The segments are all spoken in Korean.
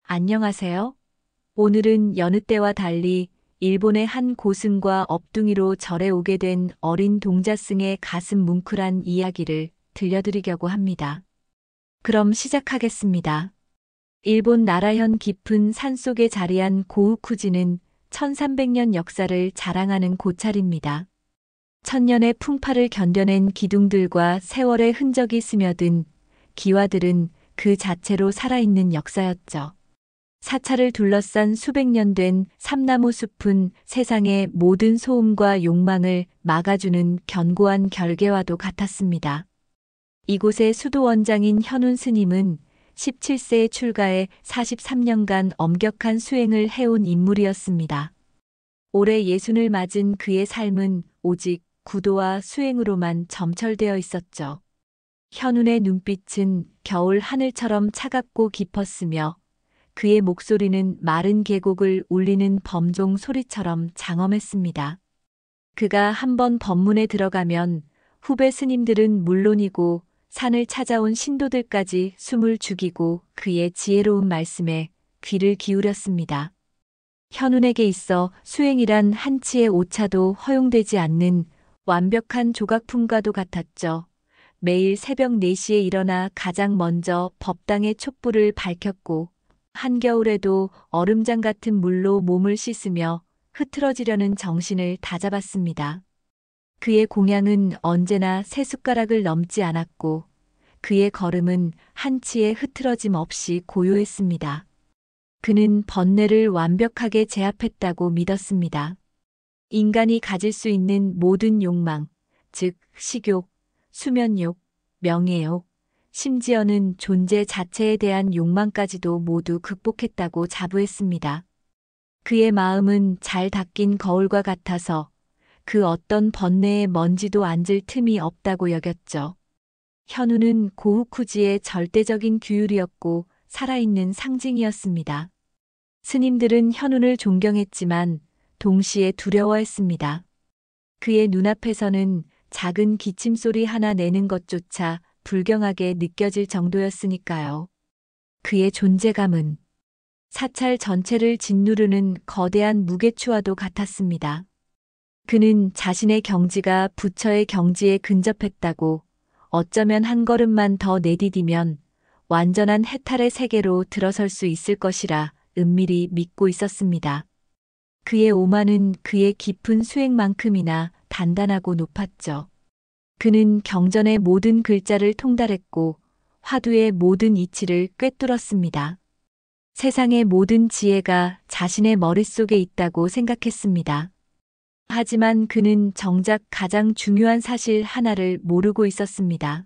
안녕하세요. 오늘은 여느 때와 달리 일본의 한 고승과 업둥이로 절에 오게 된 어린 동자승의 가슴 뭉클한 이야기를 들려드리려고 합니다. 그럼 시작하겠습니다. 일본 나라현 깊은 산속에 자리한 고우쿠지는 1300년 역사를 자랑하는 고찰입니다. 천년의 풍파를 견뎌낸 기둥들과 세월의 흔적이 스며든 기와들은 그 자체로 살아있는 역사였죠. 사찰을 둘러싼 수백 년 된 삼나무 숲은 세상의 모든 소음과 욕망을 막아주는 견고한 결계와도 같았습니다. 이곳의 수도 원장인 현운 스님은 17세에 출가해 43년간 엄격한 수행을 해온 인물이었습니다. 올해 예순을 맞은 그의 삶은 오직 구도와 수행으로만 점철되어 있었죠. 현운의 눈빛은 겨울 하늘처럼 차갑고 깊었으며 그의 목소리는 마른 계곡을 울리는 범종 소리처럼 장엄했습니다. 그가 한번 법문에 들어가면 후배 스님들은 물론이고 산을 찾아온 신도들까지 숨을 죽이고 그의 지혜로운 말씀에 귀를 기울였습니다. 현운에게 있어 수행이란 한치의 오차도 허용되지 않는 완벽한 조각품과도 같았죠. 매일 새벽 4시에 일어나 가장 먼저 법당의 촛불을 밝혔고 한겨울에도 얼음장 같은 물로 몸을 씻으며 흐트러지려는 정신을 다잡았습니다. 그의 공양은 언제나 세 숟가락을 넘지 않았고 그의 걸음은 한치의 흐트러짐 없이 고요했습니다. 그는 번뇌를 완벽하게 제압했다고 믿었습니다. 인간이 가질 수 있는 모든 욕망, 즉 식욕, 수면욕, 명예욕, 심지어는 존재 자체에 대한 욕망까지도 모두 극복했다고 자부했습니다. 그의 마음은 잘 닦인 거울과 같아서 그 어떤 번뇌의 먼지도 앉을 틈이 없다고 여겼죠. 현우는 고우쿠지의 절대적인 규율이었고 살아있는 상징이었습니다. 스님들은 현운을 존경했지만 동시에 두려워했습니다. 그의 눈앞에서는 작은 기침소리 하나 내는 것조차 불경하게 느껴질 정도였으니까요. 그의 존재감은 사찰 전체를 짓누르는 거대한 무게추와도 같았습니다. 그는 자신의 경지가 부처의 경지에 근접했다고 어쩌면 한 걸음만 더 내디디면 완전한 해탈의 세계로 들어설 수 있을 것이라 은밀히 믿고 있었습니다. 그의 오만은 그의 깊은 수행만큼이나 단단하고 높았죠. 그는 경전의 모든 글자를 통달했고 화두의 모든 이치를 꿰뚫었습니다. 세상의 모든 지혜가 자신의 머릿속에 있다고 생각했습니다. 하지만 그는 정작 가장 중요한 사실 하나를 모르고 있었습니다.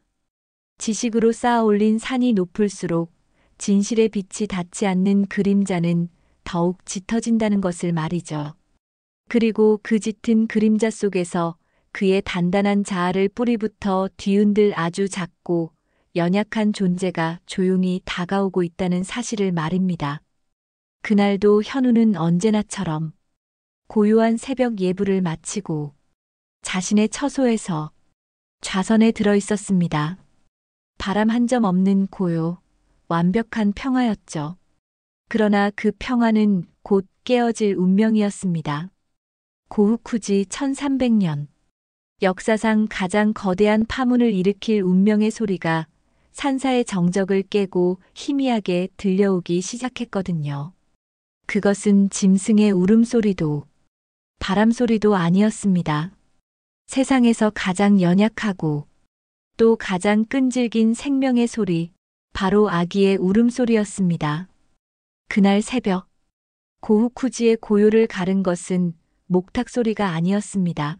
지식으로 쌓아 올린 산이 높을수록 진실의 빛이 닿지 않는 그림자는 더욱 짙어진다는 것을 말이죠. 그리고 그 짙은 그림자 속에서 그의 단단한 자아를 뿌리부터 뒤흔들 아주 작고 연약한 존재가 조용히 다가오고 있다는 사실을 말입니다. 그날도 현우는 언제나처럼 고요한 새벽 예불을 마치고 자신의 처소에서 좌선에 들어 있었습니다. 바람 한 점 없는 고요, 완벽한 평화였죠. 그러나 그 평화는 곧 깨어질 운명이었습니다. 고우쿠지 1300년. 역사상 가장 거대한 파문을 일으킬 운명의 소리가 산사의 정적을 깨고 희미하게 들려오기 시작했거든요. 그것은 짐승의 울음소리도 바람소리도 아니었습니다. 세상에서 가장 연약하고 또 가장 끈질긴 생명의 소리, 바로 아기의 울음소리였습니다. 그날 새벽, 고우쿠지의 고요를 가른 것은 목탁 소리가 아니었습니다.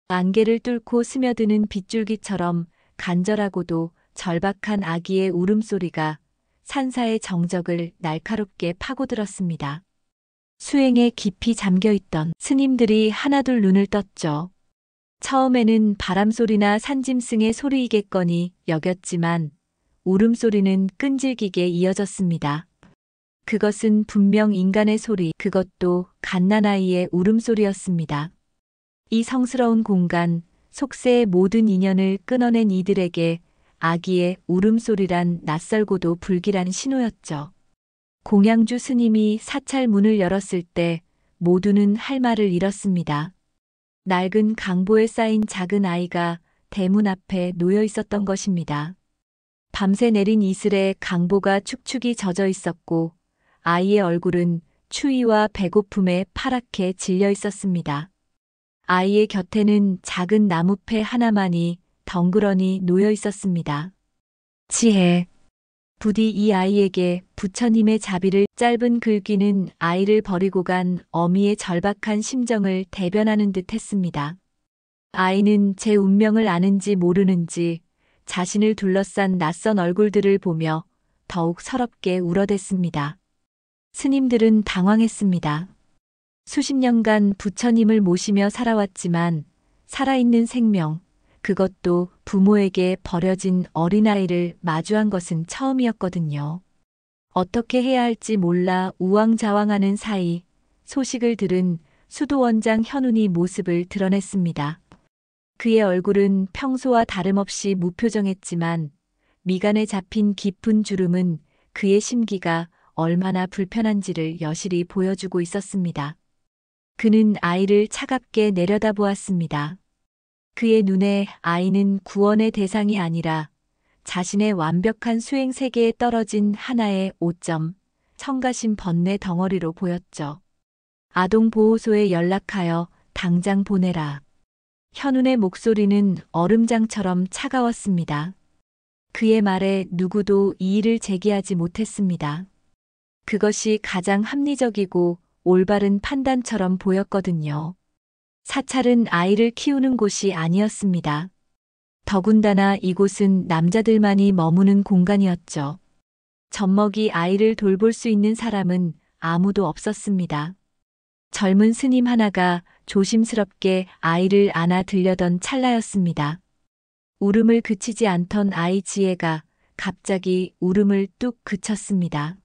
안개를 뚫고 스며드는 빗줄기처럼 간절하고도 절박한 아기의 울음소리가 산사의 정적을 날카롭게 파고들었습니다. 수행에 깊이 잠겨있던 스님들이 하나둘 눈을 떴죠. 처음에는 바람소리나 산짐승의 소리이겠거니 여겼지만 울음소리는 끈질기게 이어졌습니다. 그것은 분명 인간의 소리, 그것도 갓난아이의 울음소리였습니다. 이 성스러운 공간, 속세의 모든 인연을 끊어낸 이들에게 아기의 울음소리란 낯설고도 불길한 신호였죠. 공양주 스님이 사찰 문을 열었을 때 모두는 할 말을 잃었습니다. 낡은 강보에 쌓인 작은 아이가 대문 앞에 놓여 있었던 것입니다. 밤새 내린 이슬에 강보가 축축이 젖어 있었고 아이의 얼굴은 추위와 배고픔에 파랗게 질려 있었습니다. 아이의 곁에는 작은 나무패 하나만이 덩그러니 놓여 있었습니다. 지혜. 부디 이 아이에게 부처님의 자비를 짧은 글귀는 아이를 버리고 간 어미의 절박한 심정을 대변하는 듯 했습니다. 아이는 제 운명을 아는지 모르는지 자신을 둘러싼 낯선 얼굴들을 보며 더욱 서럽게 울어댔습니다. 스님들은 당황했습니다. 수십 년간 부처님을 모시며 살아왔지만 살아있는 생명, 그것도 부모에게 버려진 어린아이를 마주한 것은 처음이었거든요. 어떻게 해야 할지 몰라 우왕좌왕하는 사이 소식을 들은 수도원장 현운이 모습을 드러냈습니다. 그의 얼굴은 평소와 다름없이 무표정했지만 미간에 잡힌 깊은 주름은 그의 심기가 얼마나 불편한지를 여실히 보여주고 있었습니다. 그는 아이를 차갑게 내려다보았습니다. 그의 눈에 아이는 구원의 대상이 아니라 자신의 완벽한 수행 세계에 떨어진 하나의 오점, 청가심 번뇌 덩어리로 보였죠. 아동보호소에 연락하여 당장 보내라. 현운의 목소리는 얼음장처럼 차가웠습니다. 그의 말에 누구도 이의를 제기하지 못했습니다. 그것이 가장 합리적이고 올바른 판단처럼 보였거든요. 사찰은 아이를 키우는 곳이 아니었습니다. 더군다나 이곳은 남자들만이 머무는 공간이었죠. 젖먹이 아이를 돌볼 수 있는 사람은 아무도 없었습니다. 젊은 스님 하나가 조심스럽게 아이를 안아 들려던 찰나였습니다. 울음을 그치지 않던 아이 지혜가 갑자기 울음을 뚝 그쳤습니다.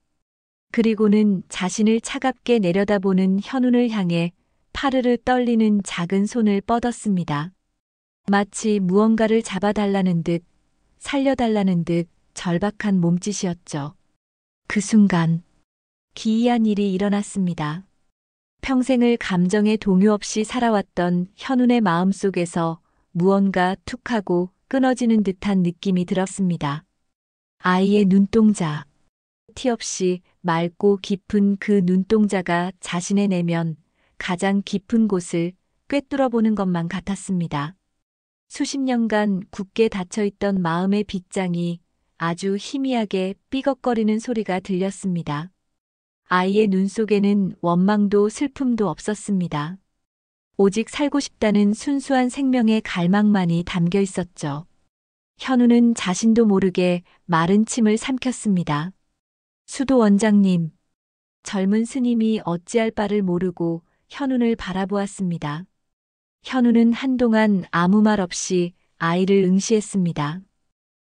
그리고는 자신을 차갑게 내려다보는 현운을 향해 파르르 떨리는 작은 손을 뻗었습니다. 마치 무언가를 잡아달라는 듯, 살려달라는 듯 절박한 몸짓이었죠. 그 순간 기이한 일이 일어났습니다. 평생을 감정에 동요 없이 살아왔던 현운의 마음속에서 무언가 툭하고 끊어지는 듯한 느낌이 들었습니다. 아이의 눈동자. 티 없이 맑고 깊은 그 눈동자가 자신의 내면 가장 깊은 곳을 꿰뚫어보는 것만 같았습니다. 수십 년간 굳게 닫혀있던 마음의 빗장이 아주 희미하게 삐걱거리는 소리가 들렸습니다. 아이의 눈 속에는 원망도 슬픔도 없었습니다. 오직 살고 싶다는 순수한 생명의 갈망만이 담겨 있었죠. 현우는 자신도 모르게 마른 침을 삼켰습니다. 수도 원장님. 젊은 스님이 어찌할 바를 모르고 현운을 바라보았습니다. 현우는 한동안 아무 말 없이 아이를 응시했습니다.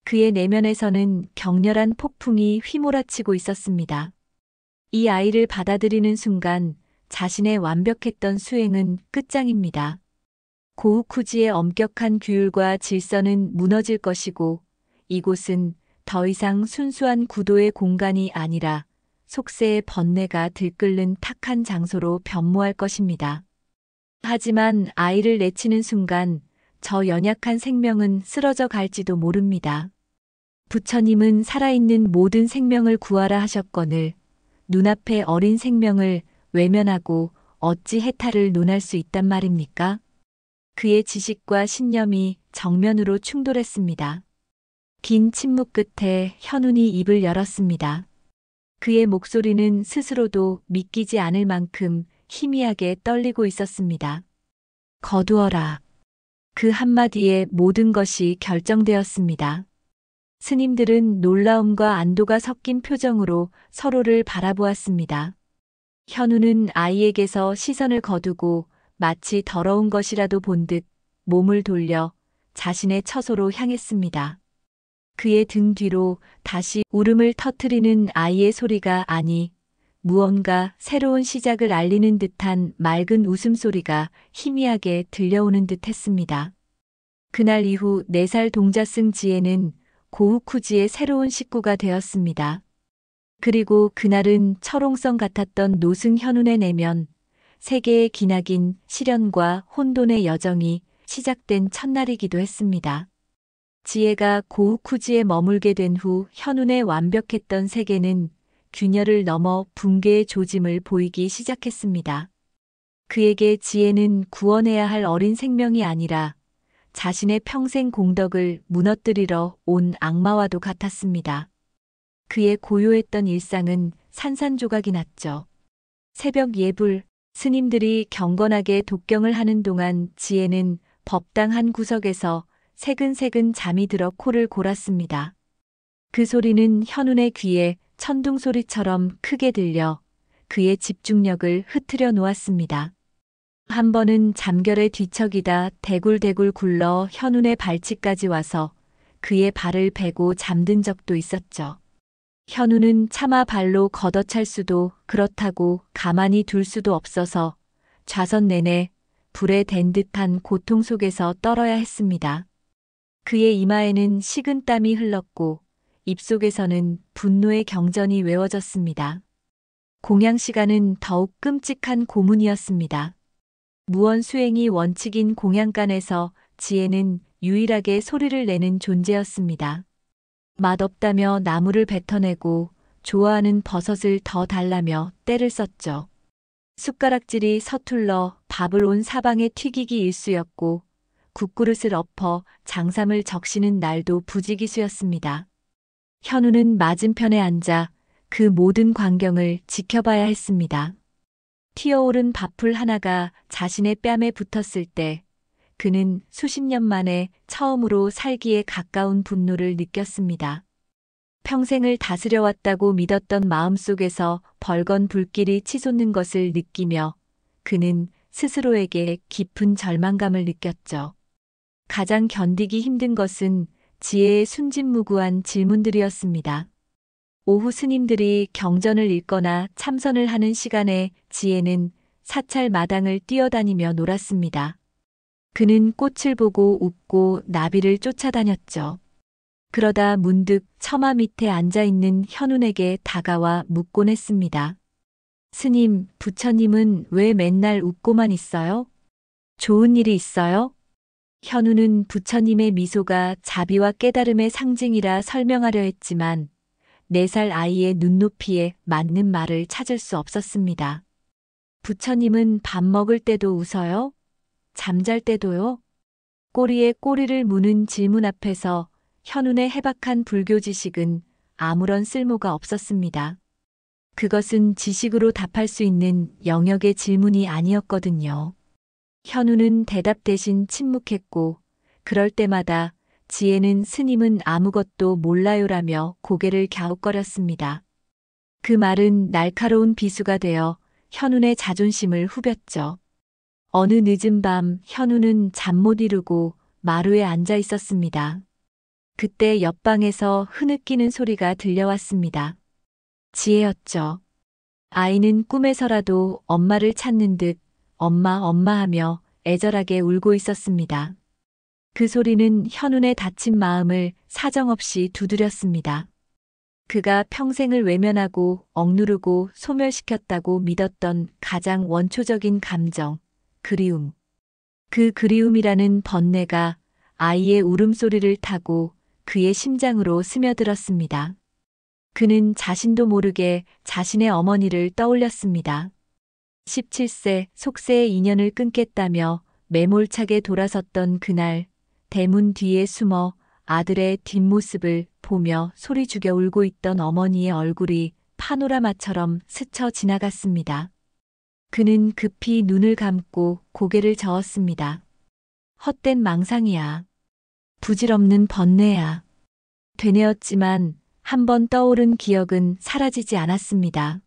그의 내면에서는 격렬한 폭풍이 휘몰아치고 있었습니다. 이 아이를 받아들이는 순간 자신의 완벽했던 수행은 끝장입니다. 고우쿠지의 엄격한 규율과 질서는 무너질 것이고 이곳은 더 이상 순수한 구도의 공간이 아니라 속세의 번뇌가 들끓는 탁한 장소로 변모할 것입니다. 하지만 아이를 내치는 순간 저 연약한 생명은 쓰러져 갈지도 모릅니다. 부처님은 살아있는 모든 생명을 구하라 하셨거늘 눈앞의 어린 생명을 외면하고 어찌 해탈을 논할 수 있단 말입니까? 그의 지식과 신념이 정면으로 충돌했습니다. 긴 침묵 끝에 현운이 입을 열었습니다. 그의 목소리는 스스로도 믿기지 않을 만큼 희미하게 떨리고 있었습니다. 거두어라. 그 한마디에 모든 것이 결정되었습니다. 스님들은 놀라움과 안도가 섞인 표정으로 서로를 바라보았습니다. 현우는 아이에게서 시선을 거두고 마치 더러운 것이라도 본 듯 몸을 돌려 자신의 처소로 향했습니다. 그의 등 뒤로 다시 울음을 터뜨리는 아이의 소리가 아니 무언가 새로운 시작을 알리는 듯한 맑은 웃음소리가 희미하게 들려오는 듯 했습니다. 그날 이후 4살 동자승 지혜는 고우쿠지의 새로운 식구가 되었습니다. 그리고 그날은 철옹성 같았던 노승현운의 내면, 세계의 기나긴 시련과 혼돈의 여정이 시작된 첫날이기도 했습니다. 지혜가 고우쿠지에 머물게 된 후 현운의 완벽했던 세계는 균열을 넘어 붕괴의 조짐을 보이기 시작했습니다. 그에게 지혜는 구원해야 할 어린 생명이 아니라 자신의 평생 공덕을 무너뜨리러 온 악마와도 같았습니다. 그의 고요했던 일상은 산산조각이 났죠. 새벽 예불, 스님들이 경건하게 독경을 하는 동안 지혜는 법당 한 구석에서 새근새근 잠이 들어 코를 골았습니다. 그 소리는 현운의 귀에 천둥소리처럼 크게 들려 그의 집중력을 흐트려 놓았습니다. 한 번은 잠결에 뒤척이다 대굴대굴 굴러 현운의 발치까지 와서 그의 발을 베고 잠든 적도 있었죠. 현우는 차마 발로 걷어찰 수도 그렇다고 가만히 둘 수도 없어서 좌선 내내 불에 댄 듯한 고통 속에서 떨어야 했습니다. 그의 이마에는 식은땀이 흘렀고 입속에서는 분노의 경전이 외워졌습니다. 공양 시간은 더욱 끔찍한 고문이었습니다. 무언 수행이 원칙인 공양간에서 지혜는 유일하게 소리를 내는 존재였습니다. 맛없다며 나무를 뱉어내고 좋아하는 버섯을 더 달라며 때를 썼죠. 숟가락질이 서툴러 밥을 온 사방에 튀기기 일쑤였고 국그릇을 엎어 장삼을 적시는 날도 부지기수였습니다. 현우는 맞은편에 앉아 그 모든 광경을 지켜봐야 했습니다. 튀어오른 밥풀 하나가 자신의 뺨에 붙었을 때 그는 수십 년 만에 처음으로 살기에 가까운 분노를 느꼈습니다. 평생을 다스려왔다고 믿었던 마음속에서 벌건 불길이 치솟는 것을 느끼며 그는 스스로에게 깊은 절망감을 느꼈죠. 가장 견디기 힘든 것은 지혜의 순진무구한 질문들이었습니다. 오후 스님들이 경전을 읽거나 참선을 하는 시간에 지혜는 사찰 마당을 뛰어다니며 놀았습니다. 그는 꽃을 보고 웃고 나비를 쫓아다녔죠. 그러다 문득 처마 밑에 앉아있는 현운에게 다가와 묻곤 했습니다. 스님, 부처님은 왜 맨날 웃고만 있어요? 좋은 일이 있어요? 현우는 부처님의 미소가 자비와 깨달음의 상징이라 설명하려 했지만 4살 아이의 눈높이에 맞는 말을 찾을 수 없었습니다. 부처님은 밥 먹을 때도 웃어요? 잠잘 때도요? 꼬리에 꼬리를 무는 질문 앞에서 현운의 해박한 불교 지식은 아무런 쓸모가 없었습니다. 그것은 지식으로 답할 수 있는 영역의 질문이 아니었거든요. 현우는 대답 대신 침묵했고 그럴 때마다 지혜는 스님은 아무것도 몰라요라며 고개를 갸웃거렸습니다. 그 말은 날카로운 비수가 되어 현운의 자존심을 후볐죠. 어느 늦은 밤 현우는 잠 못 이루고 마루에 앉아 있었습니다. 그때 옆방에서 흐느끼는 소리가 들려왔습니다. 지혜였죠. 아이는 꿈에서라도 엄마를 찾는 듯 엄마 엄마 하며 애절하게 울고 있었습니다. 그 소리는 현운의 다친 마음을 사정없이 두드렸습니다. 그가 평생을 외면하고 억누르고 소멸시켰다고 믿었던 가장 원초적인 감정, 그리움. 그 그리움이라는 번뇌가 아이의 울음소리를 타고 그의 심장으로 스며들었습니다. 그는 자신도 모르게 자신의 어머니를 떠올렸습니다. 17세 속세의 인연을 끊겠다며 매몰차게 돌아섰던 그날 대문 뒤에 숨어 아들의 뒷모습을 보며 소리 죽여 울고 있던 어머니의 얼굴이 파노라마처럼 스쳐 지나갔습니다. 그는 급히 눈을 감고 고개를 저었습니다. 헛된 망상이야. 부질없는 번뇌야. 되뇌었지만 한번 떠오른 기억은 사라지지 않았습니다.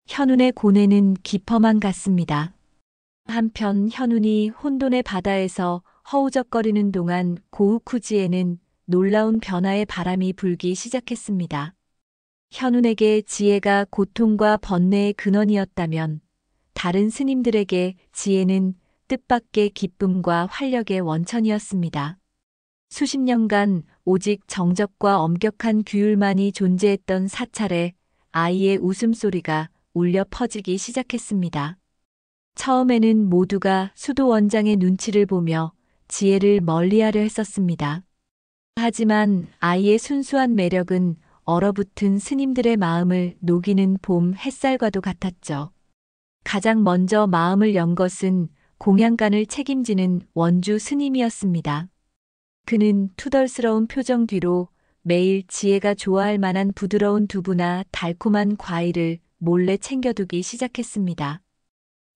현운의 고뇌는 깊어만 갔습니다. 한편 현운이 혼돈의 바다에서 허우적거리는 동안 고우쿠지에는 놀라운 변화의 바람이 불기 시작했습니다. 현운에게 지혜가 고통과 번뇌의 근원이었다면 다른 스님들에게 지혜는 뜻밖의 기쁨과 활력의 원천이었습니다. 수십 년간 오직 정적과 엄격한 규율만이 존재했던 사찰에 아이의 웃음소리가 울려 퍼지기 시작했습니다. 처음에는 모두가 수도 원장의 눈치를 보며 지혜를 멀리하려 했었습니다. 하지만 아이의 순수한 매력은 얼어붙은 스님들의 마음을 녹이는 봄 햇살과도 같았죠. 가장 먼저 마음을 연 것은 공양간을 책임지는 원주 스님이었습니다. 그는 투덜스러운 표정 뒤로 매일 지혜가 좋아할 만한 부드러운 두부나 달콤한 과일을 몰래 챙겨두기 시작했습니다.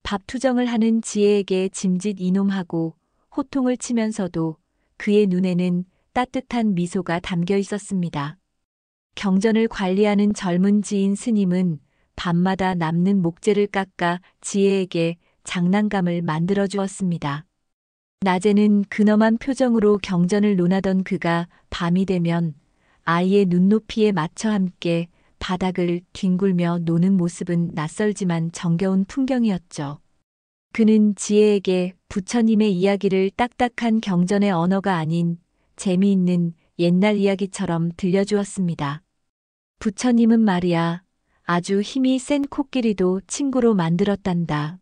밥 투정을 하는 지혜에게 짐짓 이놈하고 호통을 치면서도 그의 눈에는 따뜻한 미소가 담겨 있었습니다. 경전을 관리하는 젊은 지인 스님은 밤마다 남는 목재를 깎아 지혜에게 장난감을 만들어 주었습니다. 낮에는 근엄한 표정으로 경전을 논하던 그가 밤이 되면 아이의 눈높이에 맞춰 함께 바닥을 뒹굴며 노는 모습은 낯설지만 정겨운 풍경이었죠. 그는 지혜에게 부처님의 이야기를 딱딱한 경전의 언어가 아닌 재미있는 옛날 이야기처럼 들려주었습니다. 부처님은 말이야, 아주 힘이 센 코끼리도 친구로 만들었단다.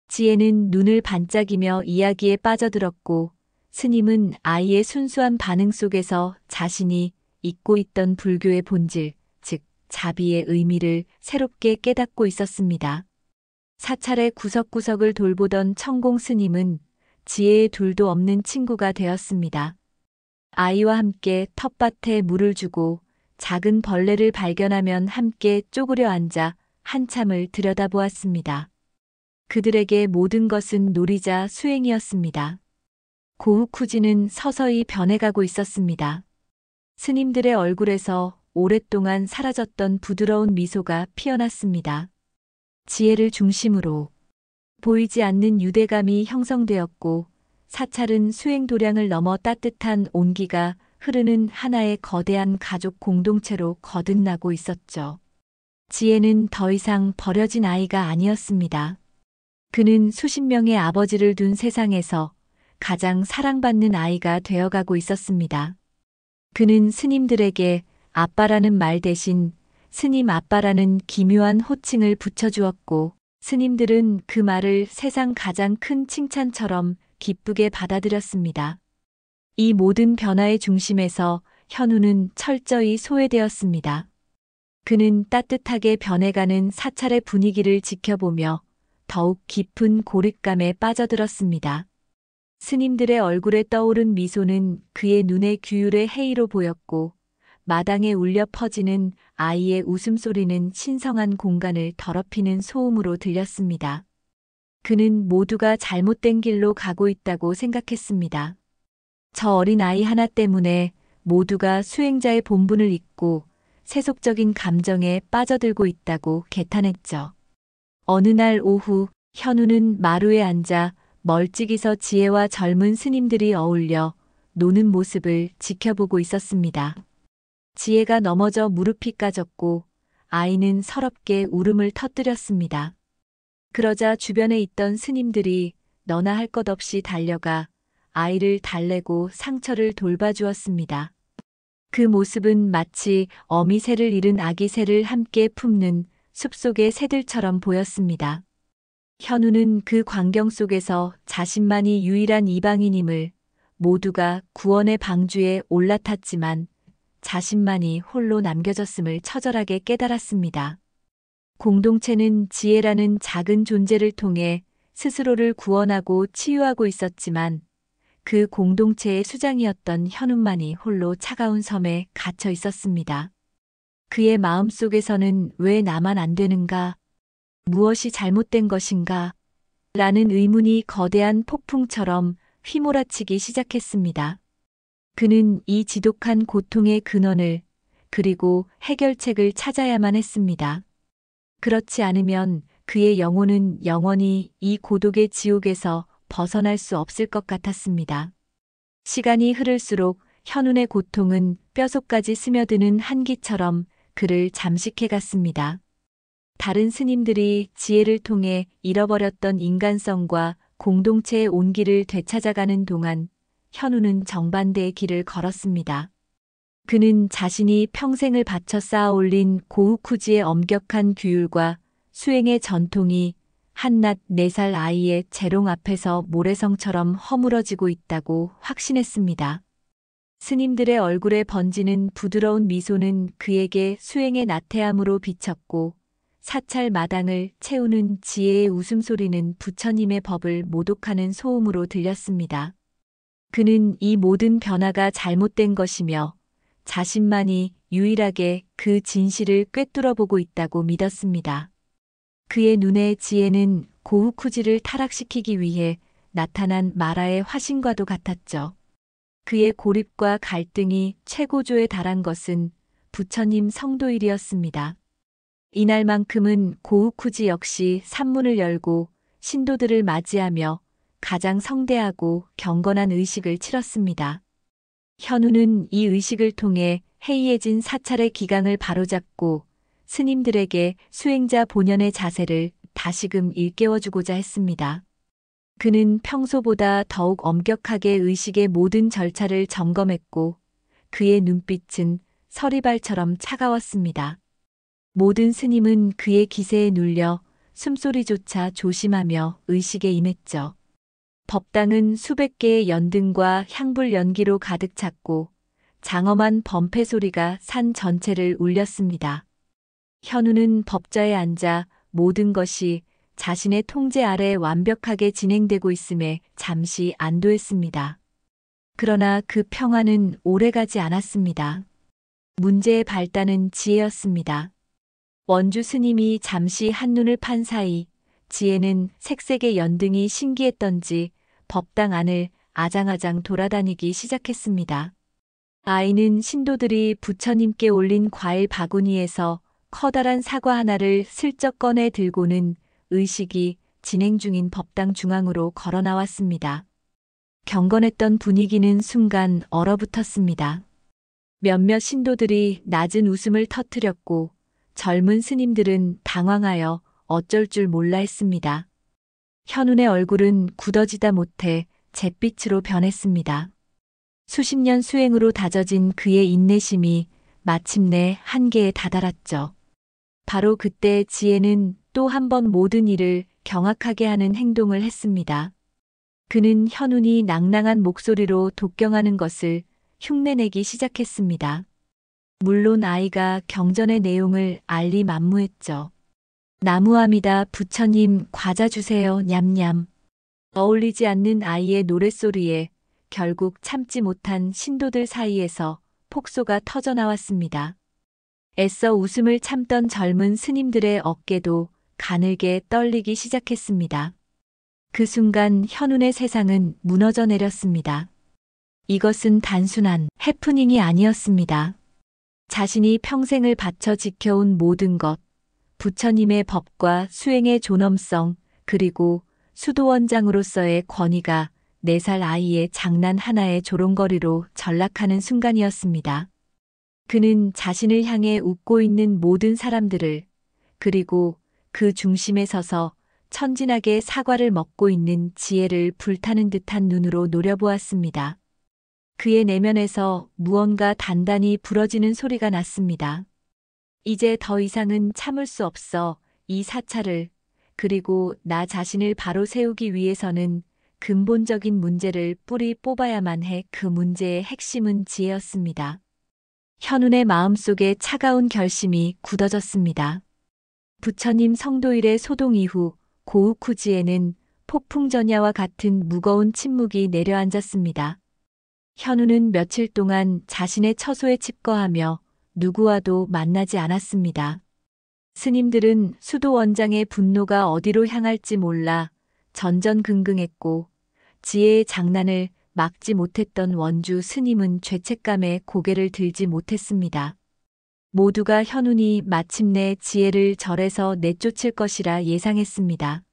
지혜는 눈을 반짝이며 이야기에 빠져들었고, 스님은 아이의 순수한 반응 속에서 자신이 잊고 있던 불교의 본질, 즉 자비의 의미를 새롭게 깨닫고 있었습니다. 사찰의 구석구석을 돌보던 청공 스님은 지혜의 둘도 없는 친구가 되었습니다. 아이와 함께 텃밭에 물을 주고 작은 벌레를 발견하면 함께 쪼그려 앉아 한참을 들여다보았습니다. 그들에게 모든 것은 놀이자 수행이었습니다. 고우쿠지는 서서히 변해가고 있었습니다. 스님들의 얼굴에서 오랫동안 사라졌던 부드러운 미소가 피어났습니다. 지혜를 중심으로 보이지 않는 유대감이 형성되었고 사찰은 수행 도량을 넘어 따뜻한 온기가 흐르는 하나의 거대한 가족 공동체로 거듭나고 있었죠. 지혜는 더 이상 버려진 아이가 아니었습니다. 그는 수십 명의 아버지를 둔 세상에서 가장 사랑받는 아이가 되어가고 있었습니다. 그는 스님들에게 아빠라는 말 대신 스님 아빠라는 기묘한 호칭을 붙여주었고 스님들은 그 말을 세상 가장 큰 칭찬처럼 기쁘게 받아들였습니다. 이 모든 변화의 중심에서 현우는 철저히 소외되었습니다. 그는 따뜻하게 변해가는 사찰의 분위기를 지켜보며 더욱 깊은 고립감에 빠져들었습니다. 스님들의 얼굴에 떠오른 미소는 그의 눈에 규율의 해이로 보였고 마당에 울려 퍼지는 아이의 웃음소리는 신성한 공간을 더럽히는 소음으로 들렸습니다. 그는 모두가 잘못된 길로 가고 있다고 생각했습니다. 저 어린 아이 하나 때문에 모두가 수행자의 본분을 잊고 세속적인 감정에 빠져들고 있다고 개탄했죠. 어느 날 오후 현우는 마루에 앉아 멀찍이서 지혜와 젊은 스님들이 어울려 노는 모습을 지켜보고 있었습니다. 지혜가 넘어져 무릎이 까졌고 아이는 서럽게 울음을 터뜨렸습니다. 그러자 주변에 있던 스님들이 너나 할 것 없이 달려가 아이를 달래고 상처를 돌봐주었습니다. 그 모습은 마치 어미 새를 잃은 아기 새를 함께 품는 숲속의 새들처럼 보였습니다. 현우는 그 광경 속에서 자신만이 유일한 이방인임을 모두가 구원의 방주에 올라탔지만 자신만이 홀로 남겨졌음을 처절하게 깨달았습니다. 공동체는 지혜라는 작은 존재를 통해 스스로를 구원하고 치유하고 있었지만 그 공동체의 수장이었던 현우만이 홀로 차가운 섬에 갇혀 있었습니다. 그의 마음속에서는 왜 나만 안 되는가? 무엇이 잘못된 것인가? 라는 의문이 거대한 폭풍처럼 휘몰아치기 시작했습니다. 그는 이 지독한 고통의 근원을 그리고 해결책을 찾아야만 했습니다. 그렇지 않으면 그의 영혼은 영원히 이 고독의 지옥에서 벗어날 수 없을 것 같았습니다. 시간이 흐를수록 현운의 고통은 뼛속까지 스며드는 한기처럼 그를 잠식해 갔습니다. 다른 스님들이 지혜를 통해 잃어버렸던 인간성과 공동체의 온기를 되찾아가는 동안 현우는 정반대의 길을 걸었습니다. 그는 자신이 평생을 바쳐 쌓아 올린 고우쿠지의 엄격한 규율과 수행의 전통이 한낱 4살 아이의 재롱 앞에서 모래성처럼 허물어지고 있다고 확신했습니다. 스님들의 얼굴에 번지는 부드러운 미소는 그에게 수행의 나태함으로 비쳤고 사찰 마당을 채우는 지혜의 웃음소리는 부처님의 법을 모독하는 소음으로 들렸습니다. 그는 이 모든 변화가 잘못된 것이며 자신만이 유일하게 그 진실을 꿰뚫어 보고 있다고 믿었습니다. 그의 눈의 지혜는 고우쿠지를 타락시키기 위해 나타난 마라의 화신과도 같았죠. 그의 고립과 갈등이 최고조에 달한 것은 부처님 성도일이었습니다. 이날만큼은 고우쿠지 역시 산문을 열고 신도들을 맞이하며 가장 성대하고 경건한 의식을 치렀습니다. 현우는 이 의식을 통해 해이해진 사찰의 기강을 바로잡고 스님들에게 수행자 본연의 자세를 다시금 일깨워주고자 했습니다. 그는 평소보다 더욱 엄격하게 의식의 모든 절차를 점검했고 그의 눈빛은 서리발처럼 차가웠습니다. 모든 스님은 그의 기세에 눌려 숨소리조차 조심하며 의식에 임했죠. 법당은 수백 개의 연등과 향불 연기로 가득 찼고 장엄한 범패 소리가 산 전체를 울렸습니다. 현우는 법좌에 앉아 모든 것이 자신의 통제 아래 완벽하게 진행되고 있음에 잠시 안도했습니다. 그러나 그 평화는 오래가지 않았습니다. 문제의 발단은 지혜였습니다. 원주 스님이 잠시 한눈을 판 사이 지혜는 색색의 연등이 신기했던지 법당 안을 아장아장 돌아다니기 시작했습니다. 아이는 신도들이 부처님께 올린 과일 바구니에서 커다란 사과 하나를 슬쩍 꺼내 들고는 의식이 진행 중인 법당 중앙으로 걸어 나왔습니다. 경건했던 분위기는 순간 얼어붙었습니다. 몇몇 신도들이 낮은 웃음을 터뜨렸고 젊은 스님들은 당황하여 어쩔 줄 몰라 했습니다. 현운의 얼굴은 굳어지다 못해 잿빛으로 변했습니다. 수십 년 수행으로 다져진 그의 인내심이 마침내 한계에 다다랐죠. 바로 그때 지혜는 또 한 번 모든 일을 경악하게 하는 행동을 했습니다. 그는 현운이 낭낭한 목소리로 독경하는 것을 흉내내기 시작했습니다. 물론 아이가 경전의 내용을 알리 만무했죠. 나무아미다 부처님 과자 주세요 냠냠. 어울리지 않는 아이의 노랫소리에 결국 참지 못한 신도들 사이에서 폭소가 터져나왔습니다. 애써 웃음을 참던 젊은 스님들의 어깨도 가늘게 떨리기 시작했습니다. 그 순간 현운의 세상은 무너져 내렸습니다. 이것은 단순한 해프닝이 아니었습니다. 자신이 평생을 바쳐 지켜온 모든 것, 부처님의 법과 수행의 존엄성, 그리고 수도원장으로서의 권위가 4살 아이의 장난 하나의 조롱거리로 전락하는 순간이었습니다. 그는 자신을 향해 웃고 있는 모든 사람들을, 그리고 그 중심에 서서 천진하게 사과를 먹고 있는 지혜를 불타는 듯한 눈으로 노려보았습니다. 그의 내면에서 무언가 단단히 부러지는 소리가 났습니다. 이제 더 이상은 참을 수 없어. 이 사찰을, 그리고 나 자신을 바로 세우기 위해서는 근본적인 문제를 뿌리 뽑아야만 해. 그 문제의 핵심은 지혜였습니다. 현운의 마음속에 차가운 결심이 굳어졌습니다. 부처님 성도일의 소동 이후 고우쿠지에는 폭풍전야와 같은 무거운 침묵이 내려앉았습니다. 현우는 며칠 동안 자신의 처소에 칩거하며 누구와도 만나지 않았습니다. 스님들은 수도 원장의 분노가 어디로 향할지 몰라 전전긍긍했고 지혜의 장난을 막지 못했던 원주 스님은 죄책감에 고개를 들지 못했습니다. 모두가 현운이 마침내 지혜를 절에서 내쫓을 것이라 예상했습니다.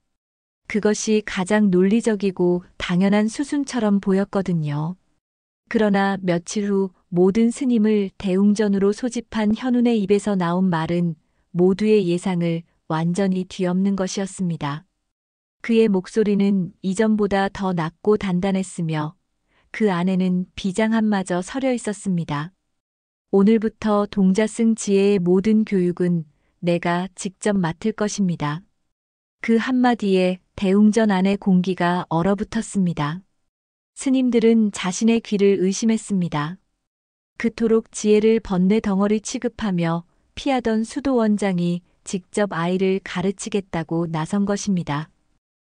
그것이 가장 논리적이고 당연한 수순처럼 보였거든요. 그러나 며칠 후 모든 스님을 대웅전으로 소집한 현운의 입에서 나온 말은 모두의 예상을 완전히 뒤엎는 것이었습니다. 그의 목소리는 이전보다 더 낮고 단단했으며 그 안에는 비장함마저 서려 있었습니다. 오늘부터 동자승 지혜의 모든 교육은 내가 직접 맡을 것입니다. 그 한마디에 대웅전 안의 공기가 얼어붙었습니다. 스님들은 자신의 귀를 의심했습니다. 그토록 지혜를 번뇌 덩어리 취급하며 피하던 수도 원장이 직접 아이를 가르치겠다고 나선 것입니다.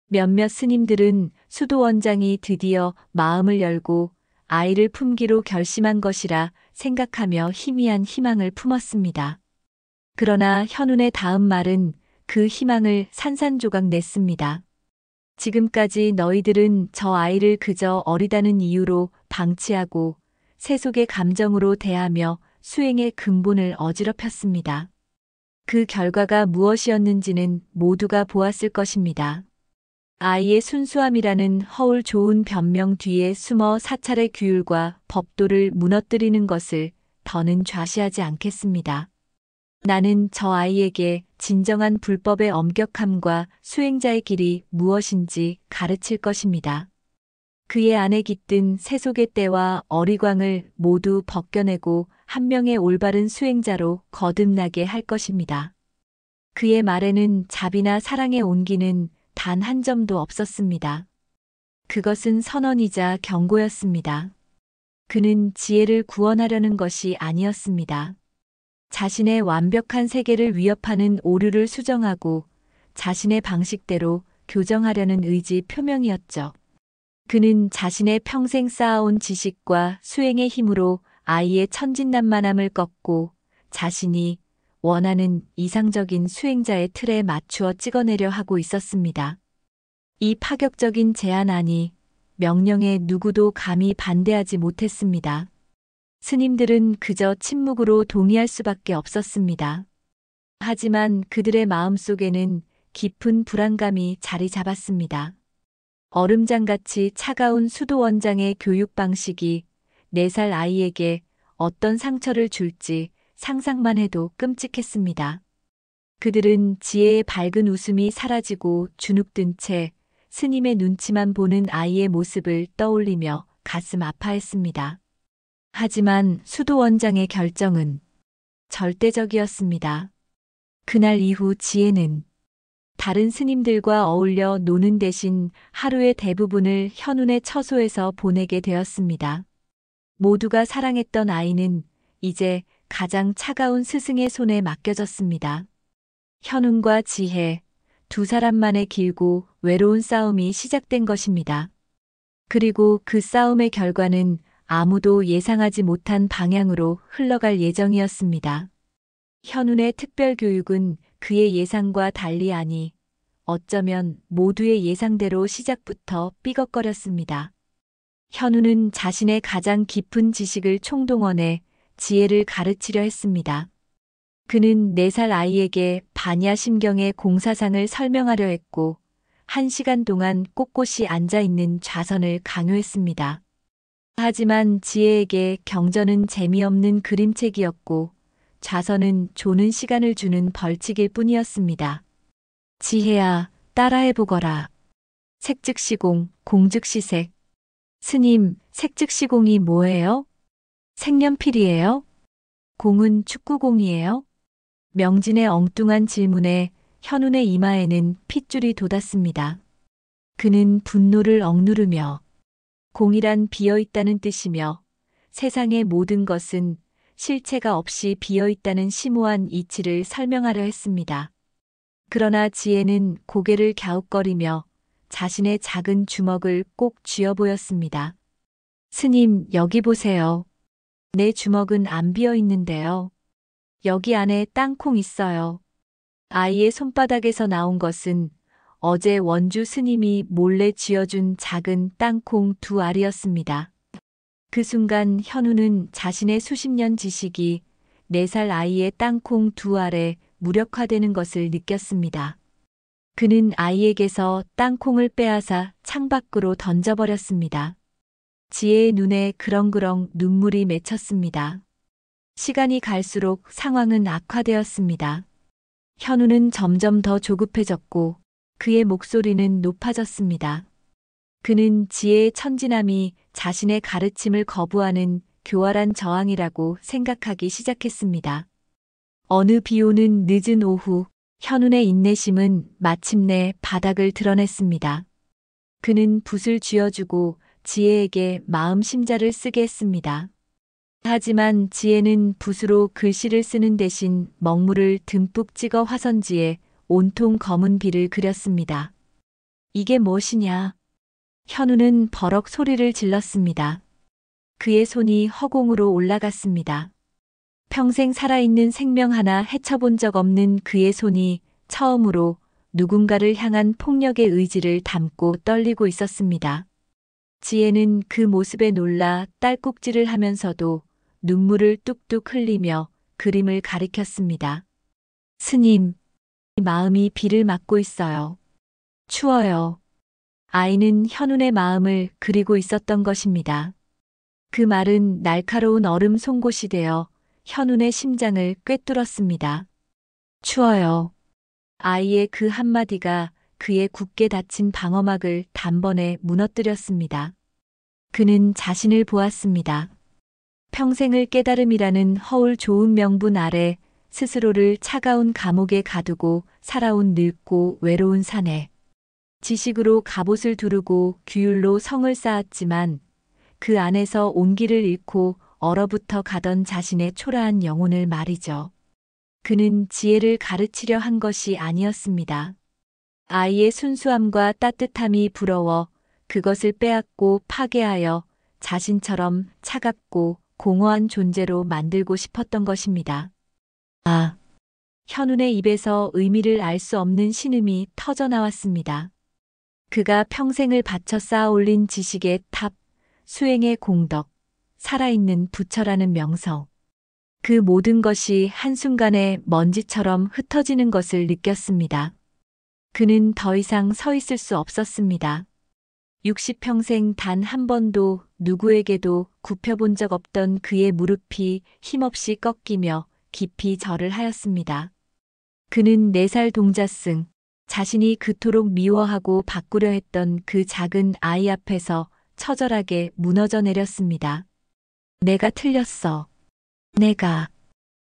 몇몇 스님들은 수도 원장이 드디어 마음을 열고 아이를 품기로 결심한 것이라 생각하며 희미한 희망을 품었습니다. 그러나 현운의 다음 말은 그 희망을 산산조각 냈습니다. 지금까지 너희들은 저 아이를 그저 어리다는 이유로 방치하고 세속의 감정으로 대하며 수행의 근본을 어지럽혔습니다. 그 결과가 무엇이었는지는 모두가 보았을 것입니다. 아이의 순수함이라는 허울 좋은 변명 뒤에 숨어 사찰의 규율과 법도를 무너뜨리는 것을 더는 좌시하지 않겠습니다. 나는 저 아이에게 진정한 불법의 엄격함과 수행자의 길이 무엇인지 가르칠 것입니다. 그의 안에 깃든 세속의 때와 어리광을 모두 벗겨내고 한 명의 올바른 수행자로 거듭나게 할 것입니다. 그의 말에는 자비나 사랑의 온기는 단 한 점도 없었습니다. 그것은 선언이자 경고였습니다. 그는 지혜를 구원하려는 것이 아니었습니다. 자신의 완벽한 세계를 위협하는 오류를 수정하고 자신의 방식대로 교정하려는 의지 표명이었죠. 그는 자신의 평생 쌓아온 지식과 수행의 힘으로 아이의 천진난만함을 꺾고 자신이 원하는 이상적인 수행자의 틀에 맞추어 찍어내려 하고 있었습니다. 이 파격적인 제안안이 명령에 누구도 감히 반대하지 못했습니다. 스님들은 그저 침묵으로 동의할 수밖에 없었습니다. 하지만 그들의 마음속에는 깊은 불안감이 자리 잡았습니다. 얼음장같이 차가운 수도 원장의 교육 방식이 4살 아이에게 어떤 상처를 줄지 상상만 해도 끔찍했습니다. 그들은 지혜의 밝은 웃음이 사라지고 주눅든 채 스님의 눈치만 보는 아이의 모습을 떠올리며 가슴 아파했습니다. 하지만 수도 원장의 결정은 절대적이었습니다. 그날 이후 지혜는 다른 스님들과 어울려 노는 대신 하루의 대부분을 현운의 처소에서 보내게 되었습니다. 모두가 사랑했던 아이는 이제 가장 차가운 스승의 손에 맡겨졌습니다. 현운과 지혜, 두 사람만의 길고 외로운 싸움이 시작된 것입니다. 그리고 그 싸움의 결과는 아무도 예상하지 못한 방향으로 흘러갈 예정이었습니다. 현운의 특별교육은 그의 예상과 달리 아니, 어쩌면 모두의 예상대로 시작부터 삐걱거렸습니다. 현운은 자신의 가장 깊은 지식을 총동원해 지혜를 가르치려 했습니다. 그는 4살 아이에게 반야심경의 공사상을 설명하려 했고, 1시간 동안 꼿꼿이 앉아있는 좌선을 강요했습니다. 하지만 지혜에게 경전은 재미없는 그림책이었고, 좌선은 조는 시간을 주는 벌칙일 뿐이었습니다. 지혜야, 따라해보거라. 색즉시공, 공즉시색. 스님, 색즉시공이 뭐예요? 색연필이에요? 공은 축구공이에요? 명진의 엉뚱한 질문에 현운의 이마에는 핏줄이 돋았습니다. 그는 분노를 억누르며 공이란 비어있다는 뜻이며 세상의 모든 것은 실체가 없이 비어있다는 심오한 이치를 설명하려 했습니다. 그러나 지혜는 고개를 갸웃거리며 자신의 작은 주먹을 꼭 쥐어 보였습니다. 스님, 여기 보세요. 내 주먹은 안 비어 있는데요. 여기 안에 땅콩 있어요. 아이의 손바닥에서 나온 것은 어제 원주 스님이 몰래 쥐어준 작은 땅콩 2알이었습니다. 그 순간 현우는 자신의 수십 년 지식이 4살 아이의 땅콩 2알에 무력화되는 것을 느꼈습니다. 그는 아이에게서 땅콩을 빼앗아 창밖으로 던져버렸습니다. 지혜의 눈에 그렁그렁 눈물이 맺혔습니다. 시간이 갈수록 상황은 악화되었습니다. 현우는 점점 더 조급해졌고 그의 목소리는 높아졌습니다. 그는 지혜의 천진함이 자신의 가르침을 거부하는 교활한 저항이라고 생각하기 시작했습니다. 어느 비오는 늦은 오후, 현운의 인내심은 마침내 바닥을 드러냈습니다. 그는 붓을 쥐어주고 지혜에게 마음 심자를 쓰게 했습니다. 하지만 지혜는 붓으로 글씨를 쓰는 대신 먹물을 듬뿍 찍어 화선지에 온통 검은 비를 그렸습니다. 이게 무엇이냐? 현우는 버럭 소리를 질렀습니다. 그의 손이 허공으로 올라갔습니다. 평생 살아있는 생명 하나 해쳐본 적 없는 그의 손이 처음으로 누군가를 향한 폭력의 의지를 담고 떨리고 있었습니다. 지혜는 그 모습에 놀라 딸꾹질을 하면서도 눈물을 뚝뚝 흘리며 그림을 가리켰습니다. 스님, 마음이 비를 맞고 있어요. 추워요. 아이는 현운의 마음을 그리고 있었던 것입니다. 그 말은 날카로운 얼음 송곳이 되어 현운의 심장을 꿰뚫었습니다. 추워요. 아이의 그 한마디가 그의 굳게 닫힌 방어막을 단번에 무너뜨렸습니다. 그는 자신을 보았습니다. 평생을 깨달음이라는 허울 좋은 명분 아래 스스로를 차가운 감옥에 가두고 살아온 늙고 외로운 사내. 지식으로 갑옷을 두르고 규율로 성을 쌓았지만 그 안에서 온기를 잃고 얼어붙어 가던 자신의 초라한 영혼을 말이죠. 그는 지혜를 가르치려 한 것이 아니었습니다. 아이의 순수함과 따뜻함이 부러워 그것을 빼앗고 파괴하여 자신처럼 차갑고 공허한 존재로 만들고 싶었던 것입니다. 아, 현운의 입에서 의미를 알 수 없는 신음이 터져 나왔습니다. 그가 평생을 바쳐 쌓아 올린 지식의 탑, 수행의 공덕, 살아있는 부처라는 명성. 그 모든 것이 한순간에 먼지처럼 흩어지는 것을 느꼈습니다. 그는 더 이상 서 있을 수 없었습니다. 60평생 단 한 번도 누구에게도 굽혀본 적 없던 그의 무릎이 힘없이 꺾이며 깊이 절을 하였습니다. 그는 4살 동자승, 자신이 그토록 미워하고 바꾸려 했던 그 작은 아이 앞에서 처절하게 무너져 내렸습니다. 내가 틀렸어. 내가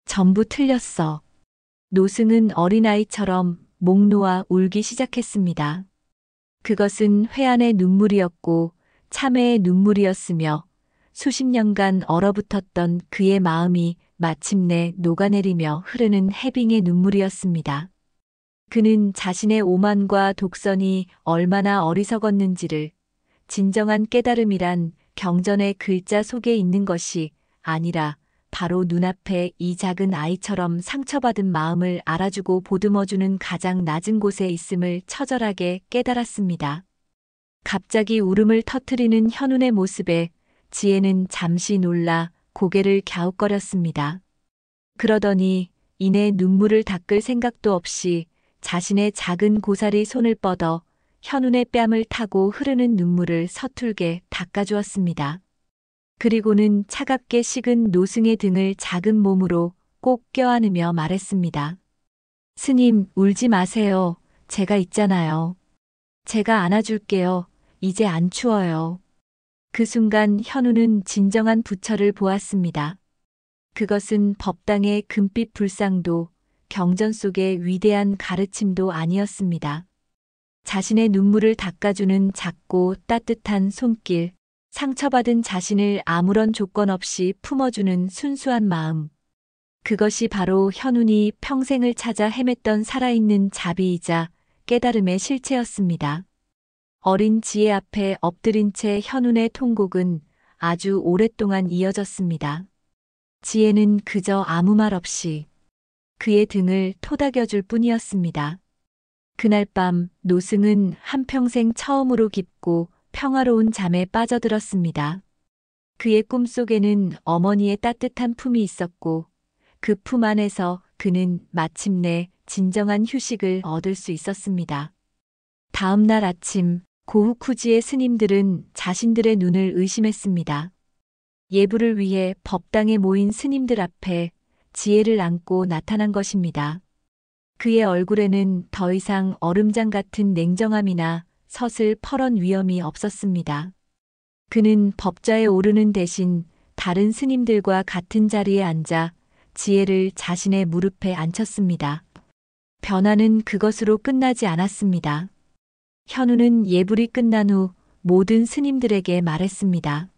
전부 틀렸어. 노승은 어린아이처럼 목 놓아 울기 시작했습니다. 그것은 회한의 눈물이었고 참회의 눈물이었으며 수십 년간 얼어붙었던 그의 마음이 마침내 녹아내리며 흐르는 해빙의 눈물이었습니다. 그는 자신의 오만과 독선이 얼마나 어리석었는지를, 진정한 깨달음이란 경전의 글자 속에 있는 것이 아니라 바로 눈앞에 이 작은 아이처럼 상처받은 마음을 알아주고 보듬어주는 가장 낮은 곳에 있음을 처절하게 깨달았습니다. 갑자기 울음을 터뜨리는 현운의 모습에 지혜는 잠시 놀라 고개를 갸웃거렸습니다. 그러더니 이내 눈물을 닦을 생각도 없이 자신의 작은 고사리 손을 뻗어 현운의 뺨을 타고 흐르는 눈물을 서툴게 닦아주었습니다. 그리고는 차갑게 식은 노승의 등을 작은 몸으로 꼭 껴안으며 말했습니다. 스님, 울지 마세요. 제가 있잖아요. 제가 안아줄게요. 이제 안 추워요. 그 순간 현우는 진정한 부처를 보았습니다. 그것은 법당의 금빛 불상도 경전 속의 위대한 가르침도 아니었습니다. 자신의 눈물을 닦아주는 작고 따뜻한 손길, 상처받은 자신을 아무런 조건 없이 품어주는 순수한 마음. 그것이 바로 현운이 평생을 찾아 헤맸던 살아있는 자비이자 깨달음의 실체였습니다. 어린 지혜 앞에 엎드린 채 현운의 통곡은 아주 오랫동안 이어졌습니다. 지혜는 그저 아무 말 없이 그의 등을 토닥여줄 뿐이었습니다. 그날 밤 노승은 한평생 처음으로 깊고 평화로운 잠에 빠져들었습니다. 그의 꿈속에는 어머니의 따뜻한 품이 있었고 그 품 안에서 그는 마침내 진정한 휴식을 얻을 수 있었습니다. 다음 날 아침 고후쿠지의 스님들은 자신들의 눈을 의심했습니다. 예불을 위해 법당에 모인 스님들 앞에 지혜를 안고 나타난 것입니다. 그의 얼굴에는 더 이상 얼음장 같은 냉정함이나 서슬 펄은 위엄이 없었습니다. 그는 법좌에 오르는 대신 다른 스님들과 같은 자리에 앉아 지혜를 자신의 무릎에 앉혔습니다. 변화는 그것으로 끝나지 않았습니다. 현우는 예불이 끝난 후 모든 스님들에게 말했습니다.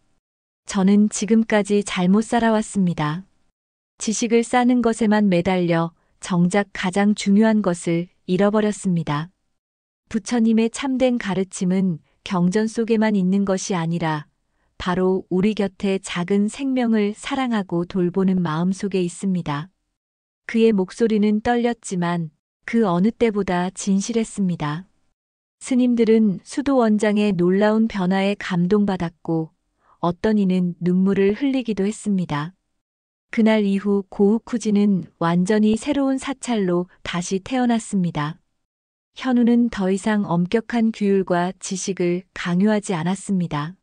저는 지금까지 잘못 살아왔습니다. 지식을 쌓는 것에만 매달려 정작 가장 중요한 것을 잃어버렸습니다. 부처님의 참된 가르침은 경전 속에만 있는 것이 아니라 바로 우리 곁에 작은 생명을 사랑하고 돌보는 마음 속에 있습니다. 그의 목소리는 떨렸지만 그 어느 때보다 진실했습니다. 스님들은 수도 원장의 놀라운 변화에 감동받았고 어떤 이는 눈물을 흘리기도 했습니다. 그날 이후 고우쿠지는 완전히 새로운 사찰로 다시 태어났습니다. 현우는 더 이상 엄격한 규율과 지식을 강요하지 않았습니다.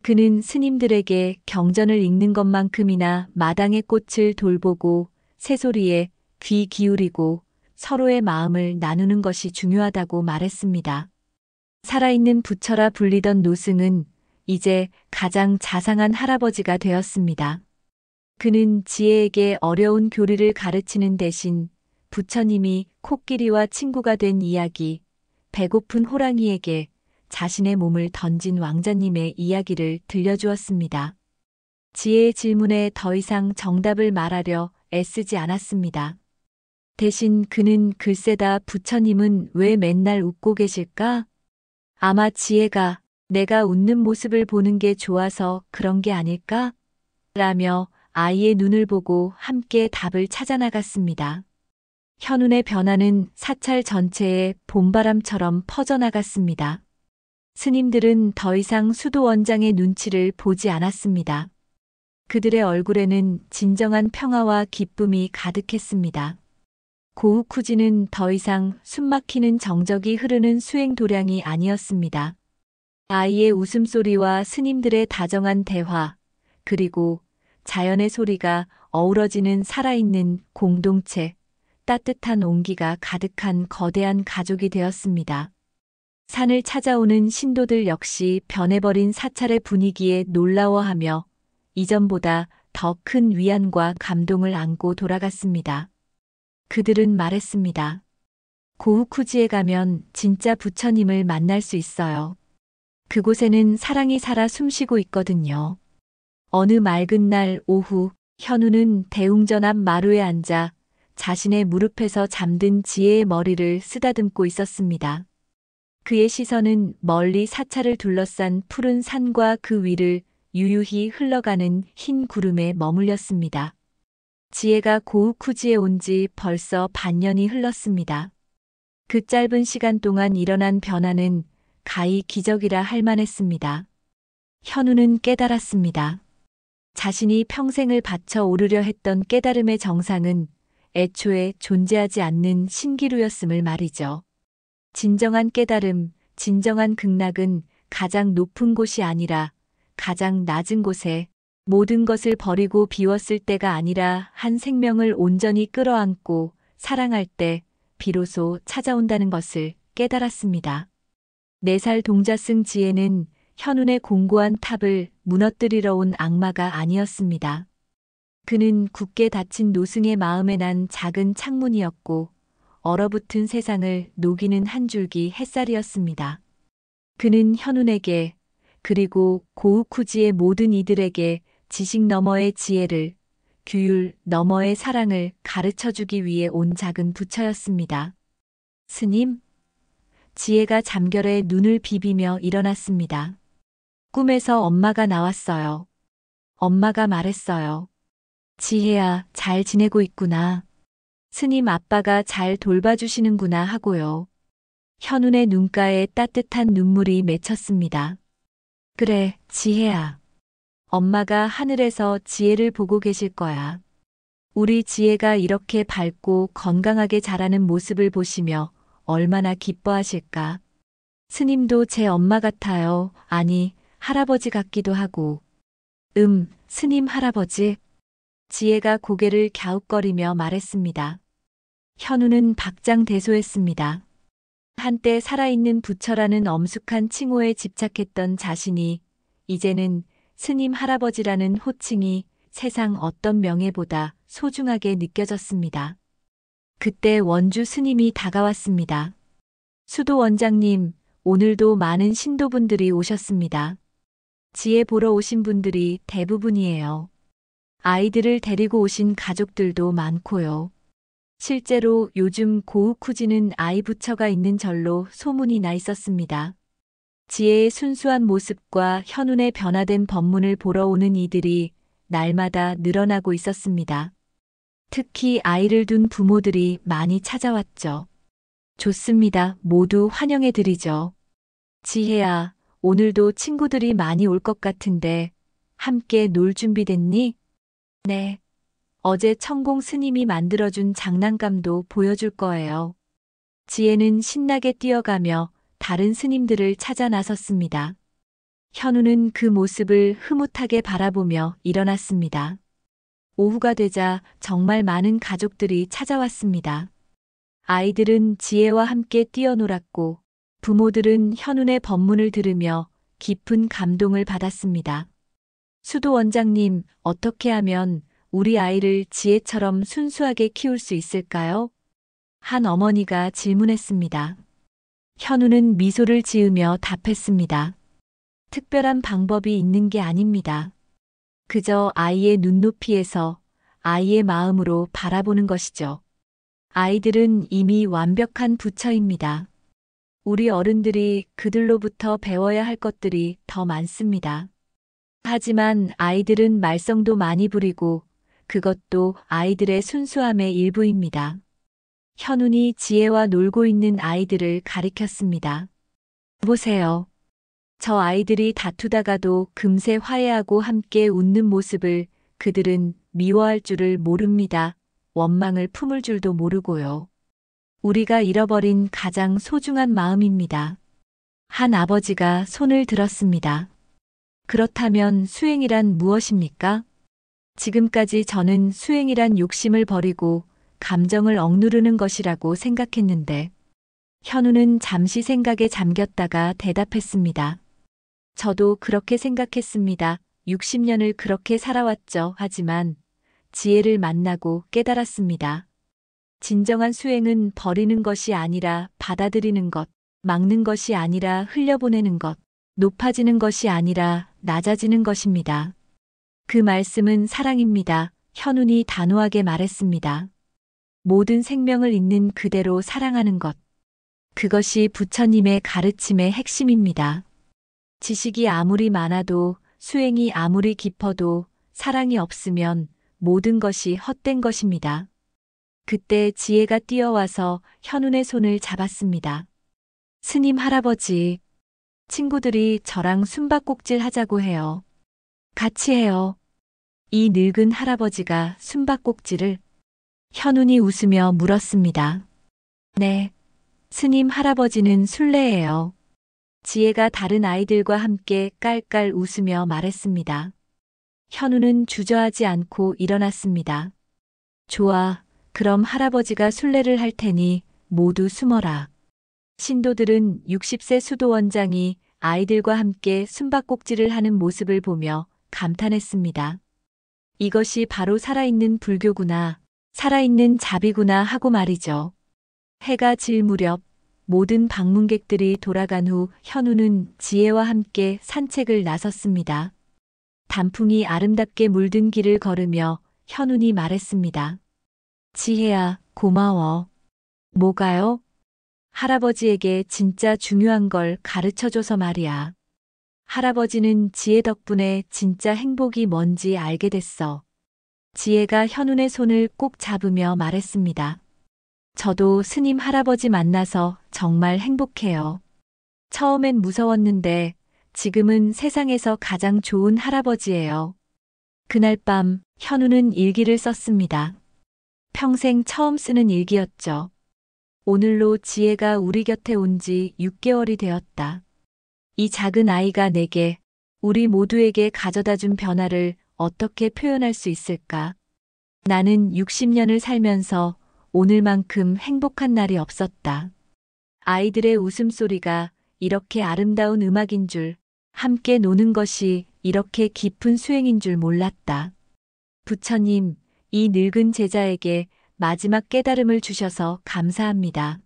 그는 스님들에게 경전을 읽는 것만큼이나 마당의 꽃을 돌보고 새소리에 귀 기울이고 서로의 마음을 나누는 것이 중요하다고 말했습니다. 살아있는 부처라 불리던 노승은 이제 가장 자상한 할아버지가 되었습니다. 그는 지혜에게 어려운 교리를 가르치는 대신 부처님이 코끼리와 친구가 된 이야기, 배고픈 호랑이에게 자신의 몸을 던진 왕자님의 이야기를 들려주었습니다. 지혜의 질문에 더 이상 정답을 말하려 애쓰지 않았습니다. 대신 그는 글쎄다 부처님은 왜 맨날 웃고 계실까? 아마 지혜가 내가 웃는 모습을 보는 게 좋아서 그런 게 아닐까? 라며 아이의 눈을 보고 함께 답을 찾아 나갔습니다. 현운의 변화는 사찰 전체에 봄바람처럼 퍼져나갔습니다. 스님들은 더 이상 수도 원장의 눈치를 보지 않았습니다. 그들의 얼굴에는 진정한 평화와 기쁨이 가득했습니다. 고우쿠지는 더 이상 숨막히는 정적이 흐르는 수행도량이 아니었습니다. 아이의 웃음소리와 스님들의 다정한 대화, 그리고 자연의 소리가 어우러지는 살아있는 공동체, 따뜻한 온기가 가득한 거대한 가족이 되었습니다. 산을 찾아오는 신도들 역시 변해버린 사찰의 분위기에 놀라워하며 이전보다 더 큰 위안과 감동을 안고 돌아갔습니다. 그들은 말했습니다. 고우쿠지에 가면 진짜 부처님을 만날 수 있어요. 그곳에는 사랑이 살아 숨쉬고 있거든요. 어느 맑은 날 오후 현우는 대웅전 앞 마루에 앉아 자신의 무릎에서 잠든 지혜의 머리를 쓰다듬고 있었습니다. 그의 시선은 멀리 사찰을 둘러싼 푸른 산과 그 위를 유유히 흘러가는 흰 구름에 머물렸습니다. 지혜가 고우쿠지에 온 지 벌써 반년이 흘렀습니다. 그 짧은 시간 동안 일어난 변화는 가히 기적이라 할 만했습니다. 현우는 깨달았습니다. 자신이 평생을 바쳐 오르려 했던 깨달음의 정상은 애초에 존재하지 않는 신기루였음을 말이죠. 진정한 깨달음, 진정한 극락은 가장 높은 곳이 아니라 가장 낮은 곳에 모든 것을 버리고 비웠을 때가 아니라 한 생명을 온전히 끌어안고 사랑할 때 비로소 찾아온다는 것을 깨달았습니다. 4살 동자승 지혜는 현운의 공고한 탑을 무너뜨리러 온 악마가 아니었습니다. 그는 굳게 닫힌 노승의 마음에 난 작은 창문이었고 얼어붙은 세상을 녹이는 한 줄기 햇살이었습니다. 그는 현운에게 그리고 고우쿠지의 모든 이들에게 지식 너머의 지혜를, 규율 너머의 사랑을 가르쳐주기 위해 온 작은 부처였습니다. 스님, 지혜가 잠결에 눈을 비비며 일어났습니다. 꿈에서 엄마가 나왔어요. 엄마가 말했어요. 지혜야, 잘 지내고 있구나. 스님 아빠가 잘 돌봐주시는구나 하고요. 현운의 눈가에 따뜻한 눈물이 맺혔습니다. 그래, 지혜야. 엄마가 하늘에서 지혜를 보고 계실 거야. 우리 지혜가 이렇게 밝고 건강하게 자라는 모습을 보시며 얼마나 기뻐하실까. 스님도 제 엄마 같아요. 아니, 할아버지 같기도 하고. 스님 할아버지. 지혜가 고개를 갸웃거리며 말했습니다. 현우는 박장대소했습니다. 한때 살아있는 부처라는 엄숙한 칭호에 집착했던 자신이 이제는 스님 할아버지라는 호칭이 세상 어떤 명예보다 소중하게 느껴졌습니다. 그때 원주 스님이 다가왔습니다. 수도 원장님, 오늘도 많은 신도분들이 오셨습니다. 지혜 보러 오신 분들이 대부분이에요. 아이들을 데리고 오신 가족들도 많고요. 실제로 요즘 고우쿠지는 아이 부처가 있는 절로 소문이 나 있었습니다. 지혜의 순수한 모습과 현운의 변화된 법문을 보러 오는 이들이 날마다 늘어나고 있었습니다. 특히 아이를 둔 부모들이 많이 찾아왔죠. 좋습니다. 모두 환영해 드리죠. 지혜야, 오늘도 친구들이 많이 올 것 같은데 함께 놀 준비 됐니? 네. 어제 천공 스님이 만들어준 장난감도 보여줄 거예요. 지혜는 신나게 뛰어가며 다른 스님들을 찾아 나섰습니다. 현우는 그 모습을 흐뭇하게 바라보며 일어났습니다. 오후가 되자 정말 많은 가족들이 찾아왔습니다. 아이들은 지혜와 함께 뛰어놀았고 부모들은 현운의 법문을 들으며 깊은 감동을 받았습니다. 수도 원장님, 어떻게 하면 우리 아이를 지혜처럼 순수하게 키울 수 있을까요? 한 어머니가 질문했습니다. 현우는 미소를 지으며 답했습니다. 특별한 방법이 있는 게 아닙니다. 그저 아이의 눈높이에서 아이의 마음으로 바라보는 것이죠. 아이들은 이미 완벽한 부처입니다. 우리 어른들이 그들로부터 배워야 할 것들이 더 많습니다. 하지만 아이들은 말썽도 많이 부리고 그것도 아이들의 순수함의 일부입니다. 현운이 지혜와 놀고 있는 아이들을 가리켰습니다. 보세요. 저 아이들이 다투다가도 금세 화해하고 함께 웃는 모습을 그들은 미워할 줄을 모릅니다. 원망을 품을 줄도 모르고요. 우리가 잃어버린 가장 소중한 마음입니다. 한 아버지가 손을 들었습니다. 그렇다면 수행이란 무엇입니까? 지금까지 저는 수행이란 욕심을 버리고 감정을 억누르는 것이라고 생각했는데, 현우는 잠시 생각에 잠겼다가 대답했습니다. 저도 그렇게 생각했습니다. 60년을 그렇게 살아왔죠. 하지만 지혜를 만나고 깨달았습니다. 진정한 수행은 버리는 것이 아니라 받아들이는 것, 막는 것이 아니라 흘려보내는 것, 높아지는 것이 아니라 낮아지는 것입니다. 그 말씀은 사랑입니다. 현운이 단호하게 말했습니다. 모든 생명을 있는 그대로 사랑하는 것. 그것이 부처님의 가르침의 핵심입니다. 지식이 아무리 많아도 수행이 아무리 깊어도 사랑이 없으면 모든 것이 헛된 것입니다. 그때 지혜가 뛰어와서 현운의 손을 잡았습니다. 스님 할아버지, 친구들이 저랑 숨바꼭질 하자고 해요. 같이 해요. 이 늙은 할아버지가 숨바꼭질을 현운이 웃으며 물었습니다. 네. 스님 할아버지는 술래예요. 지혜가 다른 아이들과 함께 깔깔 웃으며 말했습니다. 현우는 주저하지 않고 일어났습니다. 좋아. 그럼 할아버지가 순례를 할 테니 모두 숨어라. 신도들은 60세 수도 원장이 아이들과 함께 숨바꼭질을 하는 모습을 보며 감탄했습니다. 이것이 바로 살아있는 불교구나, 살아있는 자비구나 하고 말이죠. 해가 질 무렵 모든 방문객들이 돌아간 후 현우는 지혜와 함께 산책을 나섰습니다. 단풍이 아름답게 물든 길을 걸으며 현운이 말했습니다. 지혜야, 고마워. 뭐가요? 할아버지에게 진짜 중요한 걸 가르쳐줘서 말이야. 할아버지는 지혜 덕분에 진짜 행복이 뭔지 알게 됐어. 지혜가 현운의 손을 꼭 잡으며 말했습니다. 저도 스님 할아버지 만나서 정말 행복해요. 처음엔 무서웠는데 지금은 세상에서 가장 좋은 할아버지예요. 그날 밤 현우는 일기를 썼습니다. 평생 처음 쓰는 일기였죠. 오늘로 지혜가 우리 곁에 온 지 6개월이 되었다. 이 작은 아이가 내게, 우리 모두에게 가져다 준 변화를 어떻게 표현할 수 있을까? 나는 60년을 살면서 오늘만큼 행복한 날이 없었다. 아이들의 웃음소리가 이렇게 아름다운 음악인 줄 함께 노는 것이 이렇게 깊은 수행인 줄 몰랐다. 부처님, 이 늙은 제자에게 마지막 깨달음을 주셔서 감사합니다.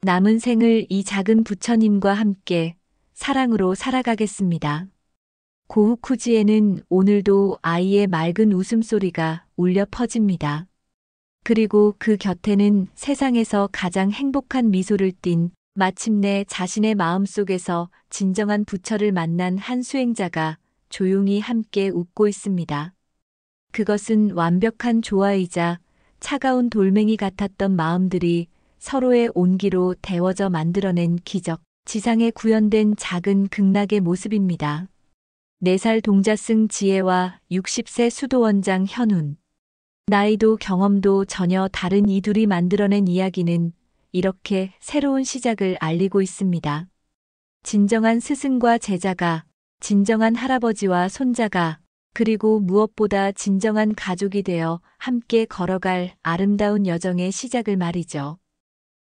남은 생을 이 작은 부처님과 함께 사랑으로 살아가겠습니다. 고우쿠지에는 오늘도 아이의 맑은 웃음소리가 울려 퍼집니다. 그리고 그 곁에는 세상에서 가장 행복한 미소를 띤 마침내 자신의 마음속에서 진정한 부처를 만난 한 수행자가 조용히 함께 웃고 있습니다. 그것은 완벽한 조화이자 차가운 돌멩이 같았던 마음들이 서로의 온기로 데워져 만들어낸 기적, 지상에 구현된 작은 극락의 모습입니다. 4살 동자승 지혜와 60세 수도원장 현운. 나이도 경험도 전혀 다른 이 둘이 만들어낸 이야기는 이렇게 새로운 시작을 알리고 있습니다. 진정한 스승과 제자가, 진정한 할아버지와 손자가, 그리고 무엇보다 진정한 가족이 되어 함께 걸어갈 아름다운 여정의 시작을 말이죠.